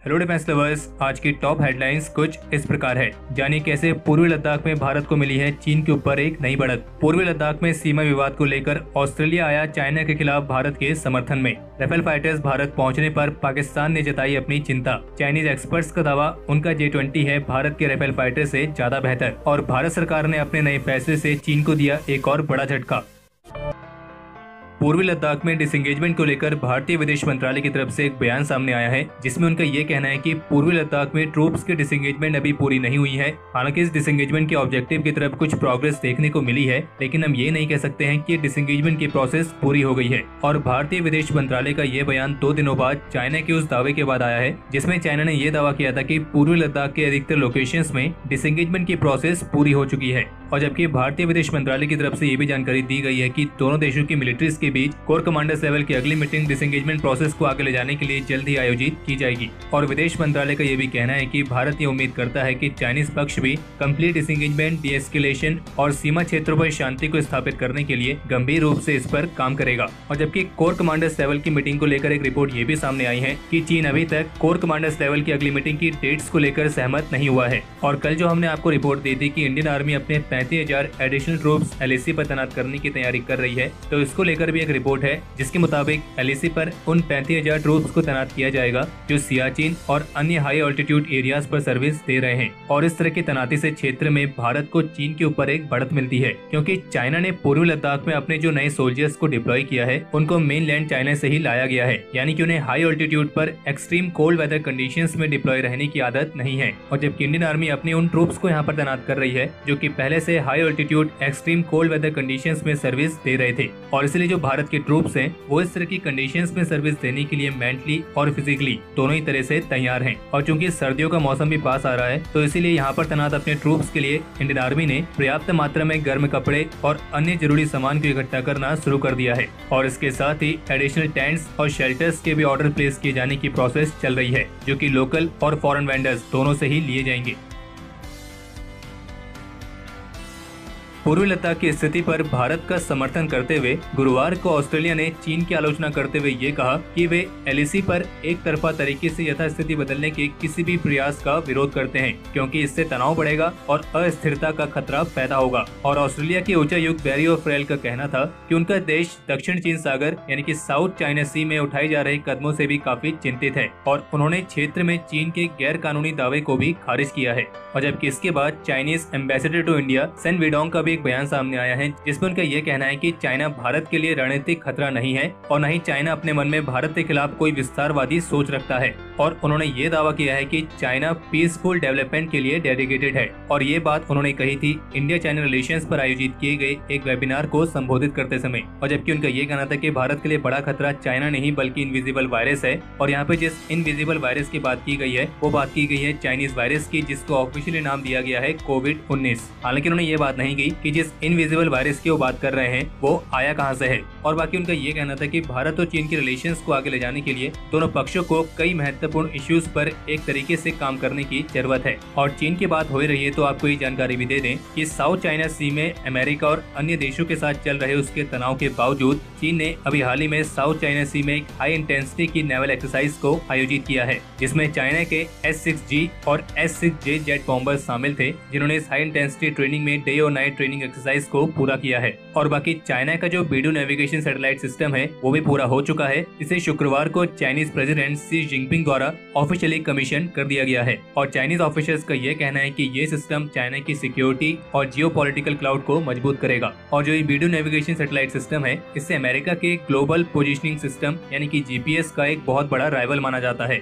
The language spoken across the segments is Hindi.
हेलो डिफेंस लवर्स, आज की टॉप हेडलाइंस कुछ इस प्रकार है। जानिए कैसे पूर्वी लद्दाख में भारत को मिली है चीन के ऊपर एक नई बढ़त। पूर्वी लद्दाख में सीमा विवाद को लेकर ऑस्ट्रेलिया आया चाइना के खिलाफ भारत के समर्थन में। राफेल फाइटर्स भारत पहुंचने पर पाकिस्तान ने जताई अपनी चिंता। चाइनीज एक्सपर्ट्स का दावा, उनका J-20 है भारत के राफेल फाइटर से ज्यादा बेहतर। और भारत सरकार ने अपने नए फैसले से चीन को दिया एक और बड़ा झटका। पूर्वी लद्दाख में डिसएंगेजमेंट को लेकर भारतीय विदेश मंत्रालय की तरफ से एक बयान सामने आया है, जिसमें उनका ये कहना है कि पूर्वी लद्दाख में ट्रूप्स की डिसएंगेजमेंट अभी पूरी नहीं हुई है। हालांकि इस डिसएंगेजमेंट के ऑब्जेक्टिव की तरफ कुछ प्रोग्रेस देखने को मिली है, लेकिन हम ये नहीं कह सकते हैं कि डिसएंगेजमेंट की प्रोसेस पूरी हो गई है। और भारतीय विदेश मंत्रालय का ये बयान 2 दिनों बाद चाइना के उस दावे के बाद आया है, जिसमें चाइना ने यह दावा किया था कि पूर्वी लद्दाख के अधिकतर लोकेशंस में डिसएंगेजमेंट की प्रोसेस पूरी हो चुकी है। और जबकि भारतीय विदेश मंत्रालय की तरफ से ये भी जानकारी दी गई है कि दोनों देशों की मिलिट्रीज के बीच कोर कमांडर्स लेवल की अगली मीटिंग डिसएंगेजमेंट प्रोसेस को आगे ले जाने के लिए जल्द ही आयोजित की जाएगी। और विदेश मंत्रालय का ये भी कहना है कि भारत ये उम्मीद करता है कि चाइनीज पक्ष भी कंप्लीट डिसएंगेजमेंट, डीएस्केलेशन और सीमा क्षेत्रों पर शांति को स्थापित करने के लिए गंभीर रूप से इस पर काम करेगा। और जबकि कोर कमांडर्स लेवल की मीटिंग को लेकर एक रिपोर्ट ये भी सामने आई है कि चीन अभी तक कोर कमांडर्स लेवल की अगली मीटिंग की डेट्स को लेकर सहमत नहीं हुआ है। और कल जो हमने आपको रिपोर्ट दी थी कि इंडियन आर्मी अपने 35,000 एडिशनल ट्रूप्स LAC पर तैनात करने की तैयारी कर रही है, तो इसको लेकर भी एक रिपोर्ट है जिसके मुताबिक LAC पर उन 35,000 ट्रूप्स को तैनात किया जाएगा जो सियाचिन और अन्य हाई ऑल्टीट्यूड एरियाज पर सर्विस दे रहे हैं। और इस तरह की तैनाती से क्षेत्र में भारत को चीन के ऊपर एक बढ़त मिलती है, क्योंकि चाइना ने पूर्वी लद्दाख में अपने जो नए सोल्जर्स को डिप्लॉय किया है उनको मेनलैंड चाइना से ही लाया गया है, यानी कि उन्हें हाई ऑल्टीट्यूड पर एक्सट्रीम कोल्ड वेदर कंडीशंस में डिप्लॉय रहने की आदत नहीं है। और जबकि इंडियन आर्मी अपने उन ट्रूप्स को यहाँ पर तैनात कर रही है जो कि पहले से high altitude extreme cold weather conditions में सर्विस दे रहे थे। और इसलिए जो भारत के ट्रूप्स हैं वो इस तरह की कंडीशंस में सर्विस देने के लिए मेंटली और फिजिकली दोनों ही तरह से तैयार हैं। और चूंकि सर्दियों का मौसम भी पास आ रहा है, तो इसीलिए यहाँ पर तैनात अपने ट्रूप्स के लिए इंडियन आर्मी ने पर्याप्त मात्रा में गर्म कपड़े और अन्य जरूरी सामान को इकट्ठा करना शुरू कर दिया है। और इसके साथ ही एडिशनल टेंट्स और शेल्टर्स के भी ऑर्डर प्लेस किए जाने की प्रोसेस चल रही है, जो कि लोकल और फॉरेन वेंडर्स दोनों से ही लिए जाएंगे। पूर्वी लद्दाख की स्थिति पर भारत का समर्थन करते हुए गुरुवार को ऑस्ट्रेलिया ने चीन की आलोचना करते हुए ये कहा कि वे LAC पर एक तरफा तरीके से यथास्थिति बदलने के किसी भी प्रयास का विरोध करते हैं, क्योंकि इससे तनाव बढ़ेगा और अस्थिरता का खतरा पैदा होगा। और ऑस्ट्रेलिया के उच्चायुक्त बैरी ओफ्रेल का कहना था कि उनका देश दक्षिण चीन सागर यानी कि साउथ चाइना सी में उठाए जा रहे कदमों से भी काफी चिंतित है, और उन्होंने क्षेत्र में चीन के गैर कानूनी दावे को भी खारिज किया है। और जबकि इसके बाद Chinese ambassador to India Sun Weidong का भी एक बयान सामने आया है, जिसमें उनका ये कहना है कि चाइना भारत के लिए रणनीतिक खतरा नहीं है और न ही चाइना अपने मन में भारत के खिलाफ कोई विस्तारवादी सोच रखता है। और उन्होंने ये दावा किया है कि चाइना पीसफुल डेवलपमेंट के लिए डेडिकेटेड है। और ये बात उन्होंने कही थी इंडिया चाइना रिलेशंस पर आयोजित किए गए एक वेबिनार को संबोधित करते समय। और जबकि उनका ये कहना था कि भारत के लिए बड़ा खतरा चाइना नहीं बल्कि इनविजिबल वायरस है। और यहाँ पे जिस इनविजिबल वायरस की बात की गई है वो बात की गई है चाइनीज वायरस की, जिसको ऑफिशियली नाम दिया गया है कोविड-19। हालांकि उन्होंने ये बात नहीं की कि जिस इनविजिबल वायरस की वो बात कर रहे हैं वो आया कहां से है। और बाकी उनका ये कहना था कि भारत और चीन के रिलेशंस को आगे ले जाने के लिए दोनों पक्षों को कई महत्वपूर्ण इश्यूज पर एक तरीके से काम करने की जरूरत है। और चीन की बात हो ही रही है तो आपको ये जानकारी भी दे दें कि साउथ चाइना सी में अमेरिका और अन्य देशों के साथ चल रहे उसके तनाव के बावजूद चीन ने अभी हाल ही में साउथ चाइना सी में एक हाई इंटेंसिटी की नेवल एक्सरसाइज को आयोजित किया है, जिसमें चाइना के S-6G और S-6J जेट बॉम्बर्स शामिल थे, जिन्होंने इस हाई इंटेंसिटी ट्रेनिंग में डे और नाइट ट्रेनिंग एक्सरसाइज को पूरा किया है। और बाकी चाइना का जो वीडियो नेविगेशन सैटेलाइट सिस्टम है वो भी पूरा हो चुका है। इसे शुक्रवार को चाइनीज प्रेसिडेंट शी जिनपिंग द्वारा ऑफिशियली कमीशन कर दिया गया है। और चाइनीज ऑफिसर्स का ये कहना है कि ये सिस्टम चाइना की सिक्योरिटी और जियोपॉलिटिकल क्लाउड को मजबूत करेगा। और जो ये वीडियो नेविगेशन सैटेलाइट सिस्टम है, इससे अमेरिका के ग्लोबल पोजिशनिंग सिस्टम यानी कि GPS का एक बहुत बड़ा राइवल माना जाता है।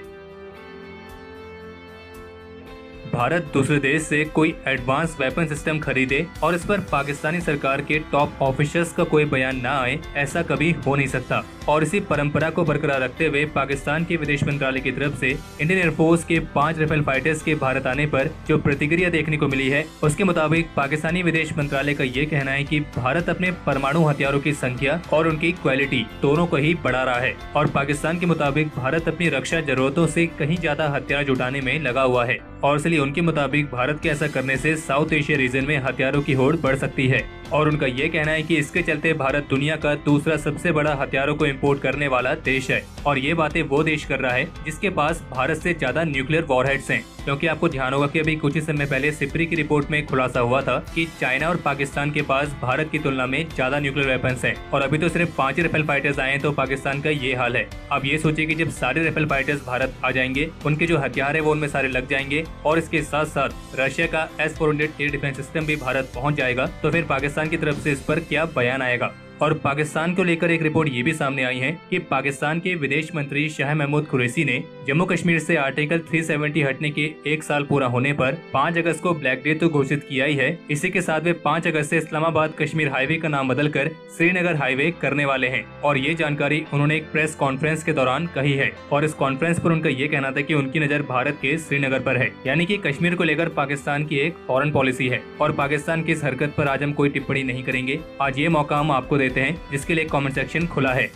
भारत दूसरे देश से कोई एडवांस वेपन सिस्टम खरीदे और इस पर पाकिस्तानी सरकार के टॉप ऑफिसर्स का कोई बयान न आए, ऐसा कभी हो नहीं सकता। और इसी परंपरा को बरकरार रखते हुए पाकिस्तान के विदेश मंत्रालय की तरफ से इंडियन एयरफोर्स के 5 राफेल फाइटर्स के भारत आने पर जो प्रतिक्रिया देखने को मिली है, उसके मुताबिक पाकिस्तानी विदेश मंत्रालय का ये कहना है कि भारत अपने परमाणु हथियारों की संख्या और उनकी क्वालिटी दोनों को ही बढ़ा रहा है। और पाकिस्तान के मुताबिक भारत अपनी रक्षा जरूरतों से कहीं ज्यादा हथियार जुटाने में लगा हुआ है, और इसलिए उनके मुताबिक भारत के ऐसा करने से साउथ एशिया रीजन में हथियारों की होड़ बढ़ सकती है। और उनका ये कहना है कि इसके चलते भारत दुनिया का दूसरा सबसे बड़ा हथियारों को इम्पोर्ट करने वाला देश है। और ये बातें वो देश कर रहा है जिसके पास भारत से ज्यादा न्यूक्लियर वॉरहेड्स हैं। क्योंकि आपको ध्यान होगा कि अभी कुछ ही समय पहले सिप्री की रिपोर्ट में खुलासा हुआ था कि चाइना और पाकिस्तान के पास भारत की तुलना में ज्यादा न्यूक्लियर वेपन्स हैं। और अभी तो सिर्फ 5 ही राफेल फाइटर्स आए हैं, तो पाकिस्तान का ये हाल है। अब ये सोचिए कि जब सारे राफेल फाइटर्स भारत आ जाएंगे, उनके जो हथियार है वो उनमें सारे लग जाएंगे और इसके साथ साथ रशिया का S-400 एयर डिफेंस सिस्टम भी भारत पहुंच जाएगा, तो फिर पाकिस्तान की तरफ से इस पर क्या बयान आएगा। और पाकिस्तान को लेकर एक रिपोर्ट ये भी सामने आई है कि पाकिस्तान के विदेश मंत्री शाह महमूद कुरैशी ने जम्मू कश्मीर से आर्टिकल 370 हटने के 1 साल पूरा होने पर 5 अगस्त को ब्लैक डे तो घोषित किया ही है। इसी के साथ वे 5 अगस्त से इस्लामाबाद कश्मीर हाईवे का नाम बदलकर श्रीनगर हाईवे करने वाले हैं। और ये जानकारी उन्होंने एक प्रेस कॉन्फ्रेंस के दौरान कही है। और इस कॉन्फ्रेंस पर उनका ये कहना था कि उनकी नजर भारत के श्रीनगर पर है, यानी कि कश्मीर को लेकर पाकिस्तान की एक फॉरेन पॉलिसी है। और पाकिस्तान की इस हरकत पर आज हम कोई टिप्पणी नहीं करेंगे। आज ये मौका हम आपको देते हैं जिसके लिए कमेंट सेक्शन खुला है।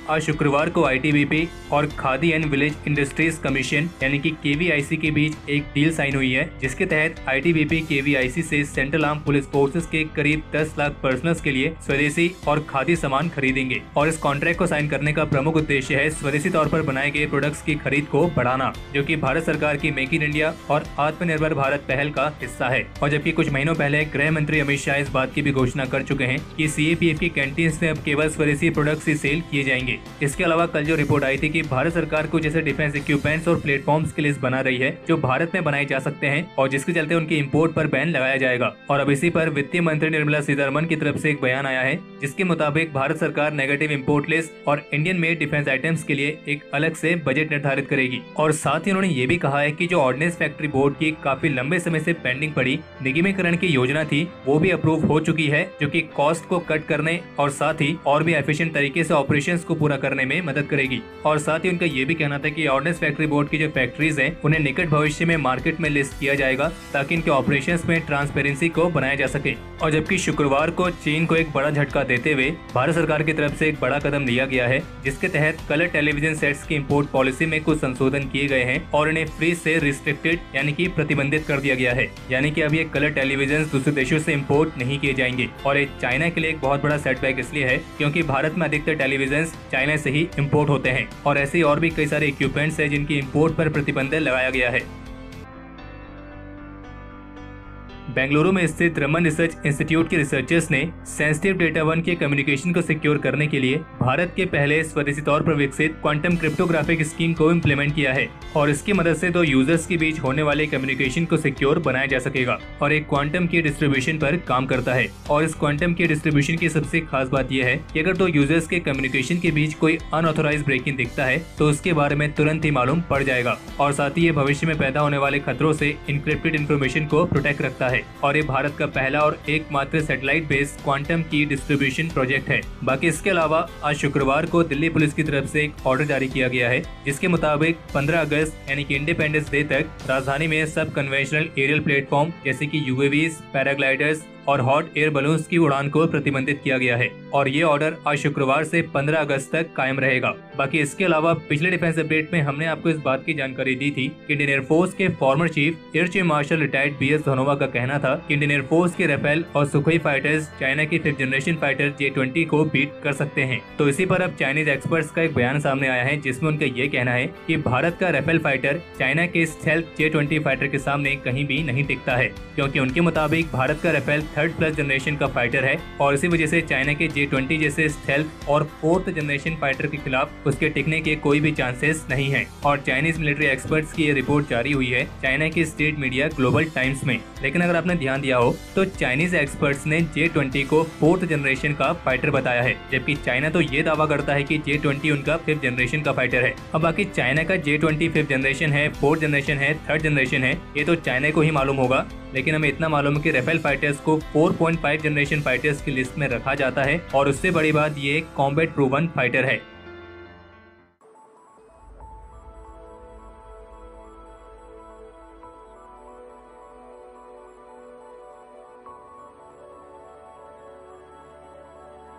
आज शुक्रवार को ITBP और khadi and village industries commission यानी कि KVIC के बीच एक डील साइन हुई है, जिसके तहत ITBP KVIC से सेंट्रल आर्म पुलिस फोर्सेस के करीब 10 लाख पर्सनल्स के लिए स्वदेशी और खादी सामान खरीदेंगे। और इस कॉन्ट्रैक्ट को साइन करने का प्रमुख उद्देश्य है स्वदेशी तौर पर बनाए गए प्रोडक्ट्स की खरीद को बढ़ाना, जो कि भारत सरकार की मेक इन इंडिया और आत्मनिर्भर भारत पहल का हिस्सा है। और जबकि कुछ महीनों पहले गृह मंत्री अमित शाह इस बात की भी घोषणा कर चुके हैं कि CAPF की कैंटीन में अब केवल स्वदेशी प्रोडक्ट्स ही सेल किए जाएंगे। इसके अलावा कल जो रिपोर्ट आई थी कि भारत सरकार को जैसे डिफेंस इक्विपमेंट्स और प्लेटफॉर्म्स की लिस्ट बना रही है जो भारत में बनाए जा सकते हैं और जिसके चलते उनकी इंपोर्ट पर बैन लगाया जाएगा। और अब इसी पर वित्त मंत्री निर्मला सीतारमण की तरफ से एक बयान आया है, जिसके मुताबिक भारत सरकार नेगेटिव इंपोर्ट लिस्ट और इंडियन मेड डिफेंस आइटम्स के लिए एक अलग से बजट निर्धारित करेगी। और साथ ही उन्होंने ये भी कहा है कि जो ऑर्डिनेंस फैक्ट्री बोर्ड की काफी लंबे समय से पेंडिंग पड़ी निगमीकरण की योजना थी, वो भी अप्रूव हो चुकी है, जो कि कॉस्ट को कट करने और साथ ही और भी एफिशिएंट तरीके से ऑपरेशंस को पूरा करने में मदद करेगी। और साथ ही उनका ये भी कहना था कि ऑर्डिनेंस फैक्ट्री बोर्ड की जो फैक्ट्रीज हैं उन्हें निकट भविष्य में मार्केट में लिस्ट किया जाएगा ताकि इनके ऑपरेशंस में ट्रांसपेरेंसी को बनाया जा सके। और जबकि शुक्रवार को चीन को एक बड़ा झटका देते हुए भारत सरकार की तरफ से एक बड़ा कदम लिया गया है, जिसके तहत कलर टेलीविजन सेट्स की इंपोर्ट पॉलिसी में कुछ संशोधन किए गए हैं और इन्हें फ्री से रिस्ट्रिक्टेड यानी कि प्रतिबंधित कर दिया गया है। यानी कि अब ये कलर टेलीविजन दूसरे देशों से इंपोर्ट नहीं किए जाएंगे। और ये चाइना के लिए एक बहुत बड़ा सेटबैक इसलिए है क्योंकि भारत में अधिकतर टेलीविजन चाइना से ही इंपोर्ट होते हैं और ऐसे और भी कई सारे इक्विपमेंट्स हैं जिनकी इंपोर्ट पर प्रतिबंध लगाया गया है। बेंगलुरु में स्थित रमन रिसर्च इंस्टीट्यूट के रिसर्चर्स ने सेंसिटिव डेटा 1 के कम्युनिकेशन को सिक्योर करने के लिए भारत के पहले स्वदेशी तौर पर विकसित क्वांटम क्रिप्टोग्राफिक स्कीम को इम्प्लीमेंट किया है। और इसकी मदद से दो यूजर्स के बीच होने वाले कम्युनिकेशन को सिक्योर बनाया जा सकेगा और एक क्वांटम की डिस्ट्रीब्यूशन पर काम करता है। और इस क्वांटम की डिस्ट्रीब्यूशन की सबसे खास बात यह है कि अगर दो यूजर्स के कम्युनिकेशन के बीच कोई अनऑथोराइज ब्रेकिंग दिखता है तो उसके बारे में तुरंत ही मालूम पड़ जाएगा। और साथ ही ये भविष्य में पैदा होने वाले खतरों से इनक्रिप्टेड इन्फॉर्मेशन को प्रोटेक्ट रखता है। और ये भारत का पहला और एकमात्र सैटेलाइट बेस्ड क्वांटम की डिस्ट्रीब्यूशन प्रोजेक्ट है। बाकी इसके अलावा आज शुक्रवार को दिल्ली पुलिस की तरफ से एक ऑर्डर जारी किया गया है, जिसके मुताबिक 15 अगस्त यानी कि इंडिपेंडेंस डे तक राजधानी में सब कन्वेंशनल एरियल प्लेटफॉर्म जैसे कि UAVs, पैराग्लाइडर्स और हॉट एयर बलून्स की उड़ान को प्रतिबंधित किया गया है। और ये ऑर्डर आज शुक्रवार से 15 अगस्त तक कायम रहेगा। बाकी इसके अलावा पिछले डिफेंस अपडेट में हमने आपको इस बात की जानकारी दी थी कि इंडियन एयरफोर्स के former chief air chief marshal retired BS Dhanoa का कहना था कि इंडियन एयरफोर्स के राफेल और सुखोई फाइटर्स चाइना की 5th जनरेशन फाइटर J-20 को बीट कर सकते हैं। तो इसी पर अब चाइनीज एक्सपर्ट्स का एक बयान सामने आया है, जिसमें उनका ये कहना है कि भारत का राफेल फाइटर चाइना के स्टेल्थ J-20 फाइटर के सामने कहीं भी नहीं टिकता है, क्योंकि उनके मुताबिक भारत का राफेल 3rd+ जनरेशन का फाइटर है और इसी वजह से चाइना के J-20 जैसे स्टेल्थ और 4th जनरेशन फाइटर के खिलाफ उसके टिकने के कोई भी चांसेस नहीं है। और चाइनीज मिलिट्री एक्सपर्ट्स की ये रिपोर्ट जारी हुई है चाइना की स्टेट मीडिया ग्लोबल टाइम्स में। लेकिन अगर आपने ध्यान दिया हो तो चाइनीज एक्सपर्ट्स ने J-20 को 4th जनरेशन का फाइटर बताया है, जबकि चाइना तो ये दावा करता है कि J-20 उनका 5th जनरेशन का फाइटर है। अब बाकी चाइना का J-20 5th जनरेशन है, 4th जनरेशन है, 3rd जनरेशन है, ये तो चाइना को ही मालूम होगा। लेकिन हमें इतना मालूम है कि राफेल फाइटर्स को 4.5 जनरेशन फाइटर्स की लिस्ट में रखा जाता है और उससे बड़ी बात ये कॉम्बैट प्रूवन फाइटर है।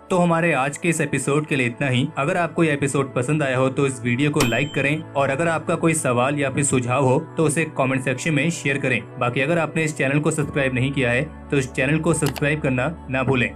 तो हमारे आज के इस एपिसोड के लिए इतना ही। अगर आपको यह एपिसोड पसंद आया हो तो इस वीडियो को लाइक करें और अगर आपका कोई सवाल या फिर सुझाव हो तो उसे कमेंट सेक्शन में शेयर करें। बाकी अगर आपने इस चैनल को सब्सक्राइब नहीं किया है तो इस चैनल को सब्सक्राइब करना ना भूलें।